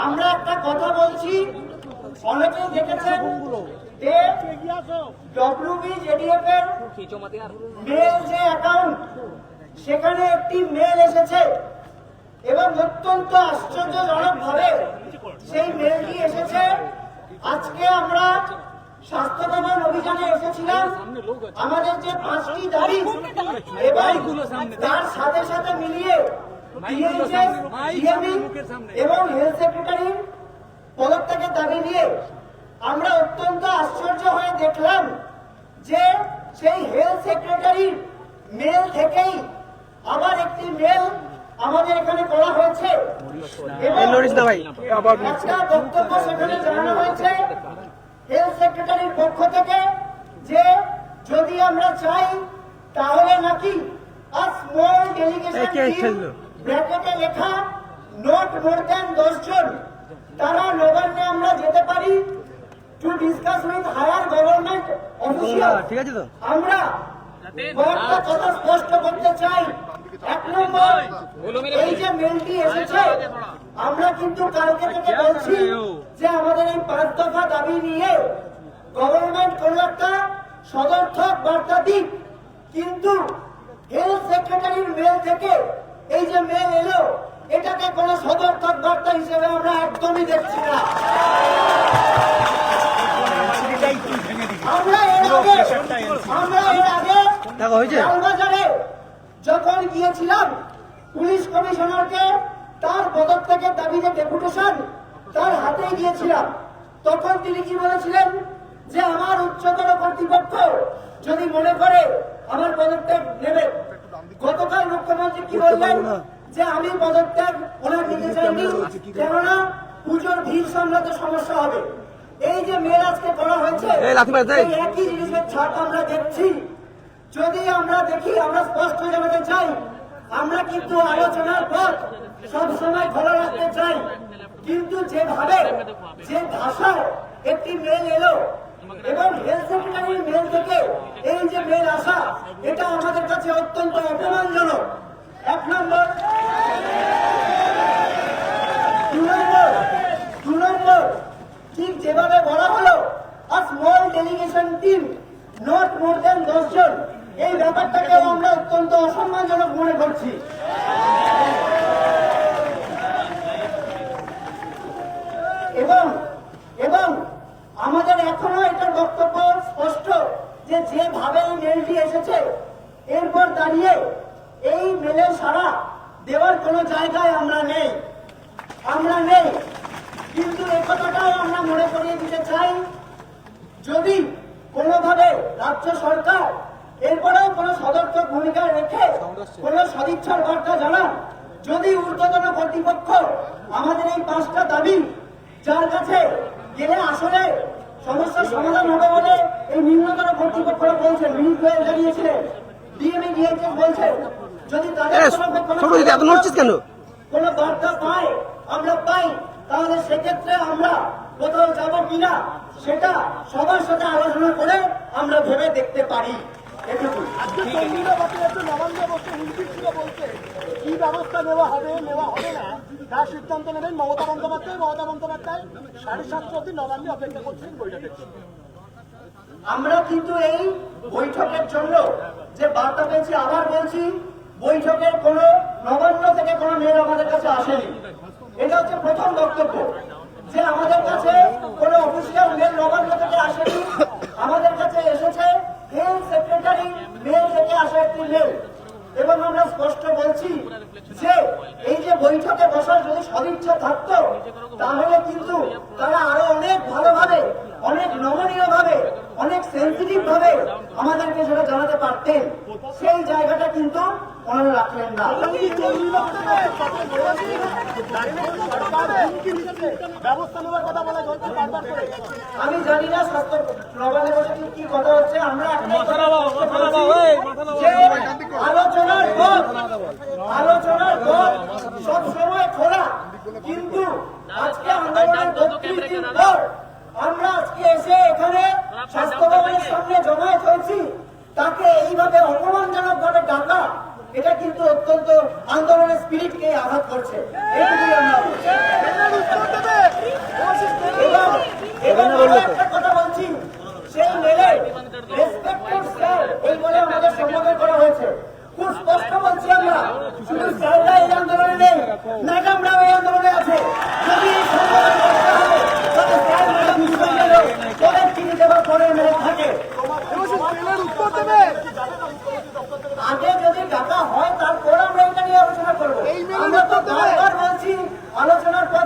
আমরা একটা কথা বলছি, অনেকেই দেখেছেন যে WBJDF এর মেল যে অ্যাকাউন্ট, সেখানে একটি মেল এসেছে এবং অত্যন্ত আশ্চর্যজনক ভাবে সেই মেলটি এসেছে। আজকে আমরা স্বাস্থ্য দমন অভিযানে এসেছিলাম, আমাদের যে 5টি দাবি এবং তার সাথে সাথে মিলিয়ে DHS, DME এবং হেলথ সেক্রেটারির পদত্যাগের দাবি নিয়ে আমরা অত্যন্ত আশ্চর্য হয়ে দেখলাম যে সেই হেলথ সেক্রেটারির মেল থেকেই আবার একটি মেল আমাদের এখানে করা হয়েছে এবং একটা বক্তব্য সেখানে জানানো হয়েছে হেলথ সেক্রেটারির পক্ষ থেকে যে যদি আমরা চাই তাহলে নাকি a small delegation team ব্র্যাকেটে লেখা not more than 10 জন তারা নবান্নে আমরা যেতে পারি to discuss with higher government official. ঠিক আছে তো আমরা কয়েকটা কথা স্পষ্ট করতে চাই। 1 নম্বর, এই যে মেলটি এসেছে আমরা কিন্তু কালকে থেকে বলছি যে আমাদের এই 5 দফা দাবি নিয়ে গভর্নমেন্ট কোন একটা সদর্থক বার্তা দিক, কিন্তু হেলথ সেক্রেটারির মেল থেকে এই যে মেল এলো এটাকে কোন সদর্থক বার্তা হিসেবে আমরা একদমই দেখছি না। আমরা এর আগে লালবাজারে যখন গিয়েছিলাম পুলিশ কমিশনারকে তার পদত্যাগের দাবিতে ডেপুটেশন তার হাতে গিয়েছিলাম, তখন তিনি কি বলেছিলেন যে আমার উচ্চতর কর্তৃপক্ষ যদি মনে করে আমার পদত্যাগ নেবে। গতকাল মুখ্যমন্ত্রী কি বললেন যে আমি পদত্যাগ ওনার নিতে চাইনি, কেননা পুজোর ভিড় সামলাতে সমস্যা হবে। এই যে মেল আজকে করা হয়েছে একই জিনিসের ছাপ আমরা দেখছি। যদি আমরা দেখি, আমরা স্পষ্ট জানাতে চাই আমরা কিন্তু আলোচনার পর সবসময় খোলা রাখতে চাই, কিন্তু যেভাবে যে ভাষায় একটি মেল এলো এবং হেলথ সেক্রেটারির মেল থেকে এই যে মেল আসা, এটা আমাদের কাছে অত্যন্ত অপমানজনক। 1 নম্বর। 2 নম্বর, ঠিক যেভাবে বলা হলো a small delegation team not more than 10 জন, এই ব্যাপারটাকেও আমরা অত্যন্ত অসম্মানজনক মনে করছি। এবং আমাদের এখনো এটার বক্তব্য স্পষ্ট যে যেভাবে এই মেলটি এসেছে এরপর দাঁড়িয়ে এই মেলের সাড়া দেওয়ার কোন জায়গায় আমরা নেই। কিন্তু এই কথাটাও আমরা মনে করিয়ে দিতে চাই, যদি কোনোভাবে রাজ্য সরকার এরপরেও কোন সদর্থক ভূমিকা রেখে কোন সদিচ্ছার বার্তা জানান, যদি ঊর্ধ্বতন কর্তৃপক্ষ আমাদের এই 5টা দাবি যার কাছে গেলে আসলে সমস্যার সমাধান হবে বলে এই নিম্নতর কর্তৃপক্ষরা বলছেন, মিনিট গোয়েল জানিয়েছিলেন, ডিএমই ডিএইচএস বলছেন, যদি তাদের কোন বার্তা আমরা পাই তাহলে সেক্ষেত্রে আমরা কোথাও যাব কিনা সেটা সবার সাথে আলোচনা করে আমরা ভেবে দেখতে পারি। কি ব্যবস্থা নেওয়া হবে না তার সিদ্ধান্ত নেবেন মমতা বন্দ্যোপাধ্যায়। 7:30 অব্দি নবান্নে অপেক্ষা করছেন বৈঠকের জন্য। আমরা কিন্তু এই বৈঠকের জন্য যে বার্তা পেয়েছি, আবার বলছি, বৈঠকের কোন নবান্ন থেকে কোন মেল আমাদের কাছে আসেনি। এটা হচ্ছে প্রথম বক্তব্য যে আমাদের কাছে কোন অফিসিয়াল মেল নবান্ন থেকে আসেনি, আমাদের কাছে এসেছে হেলথ সেক্রেটারি মেল থেকে আসা একটি মেল। এবং আমরা স্পষ্ট বলছি যে এই যে বৈঠকে বসার যদি সদিচ্ছা থাকতো তাহলে কিন্তু তারা আরো অনেক ভালোভাবে, অনেক নমনীয় ভাবে, অনেক সেন্সিটিভ ভাবে আমাদেরকে সেটা জানাতে পারতেন। সেই জায়গাটা কিন্তু ওনারা রাখলেন না। আমি জানি না স্বাস্থ্য নবান্নে বসে কি কথা হচ্ছে। আমরা আলোচনার পথ সব সময় খোলা, কিন্তু আজকে আন্দোলনের 32 দিন পর আমরা আজকে এসে এখানে স্বাস্থ্য ভবনের সামনে জমায়েত হয়েছি, তাকে এইভাবে অপমানজনক ভাবে ডাকা, এটা কিন্তু অত্যন্ত আন্দোলনের স্পিরিটকে আঘাত করছে। এইটুকুই আমরা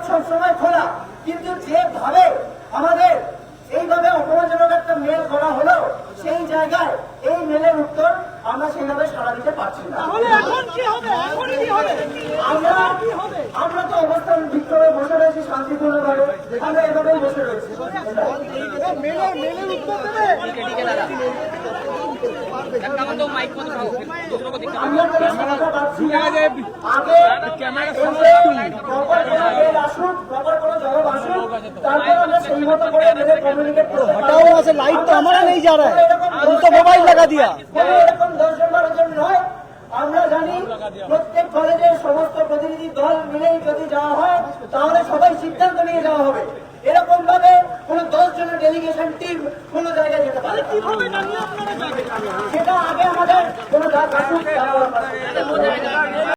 সবসময় খোলা, কিন্তু যেভাবে আমাদের এইভাবে অপমানজনক একটা মেল করা হলো, সেই জায়গায় এই মেলের উত্তর আমরা সেইভাবে সাড়া দিতে পারছি না। আমরা তো অবস্থান বিক্ষোভে বসে রয়েছি শান্তিপূর্ণভাবে, আমরা এভাবেই বসে রয়েছি। মেলের উত্তর দেবে। আমরা কোনো সমস্যা পাচ্ছি না। আগে প্রপার কোনো মেল আসুক, প্রপার কোনো জবাব আসুক, তারপর আমরা সেই মতো করে মেলে কমিউনিকেট করতে পারবো। लाइट तो हमारा नहीं जा रहा है, तुम तो मोबाइल लगा दिया। এরকম 10-12 জন নয়, আমরা জানি প্রত্যেক কলেজের সমস্ত প্রতিনিধি দল মিলেই যদি যাওয়া হয় তাহলে সবাই সিদ্ধান্ত নিয়ে যাওয়া হবে। এরকম ভাবে কোন 10 জনের ডেলিগেশন টিম কোন জায়গায় যেতে পারে সেটা আগে আমাদের কোন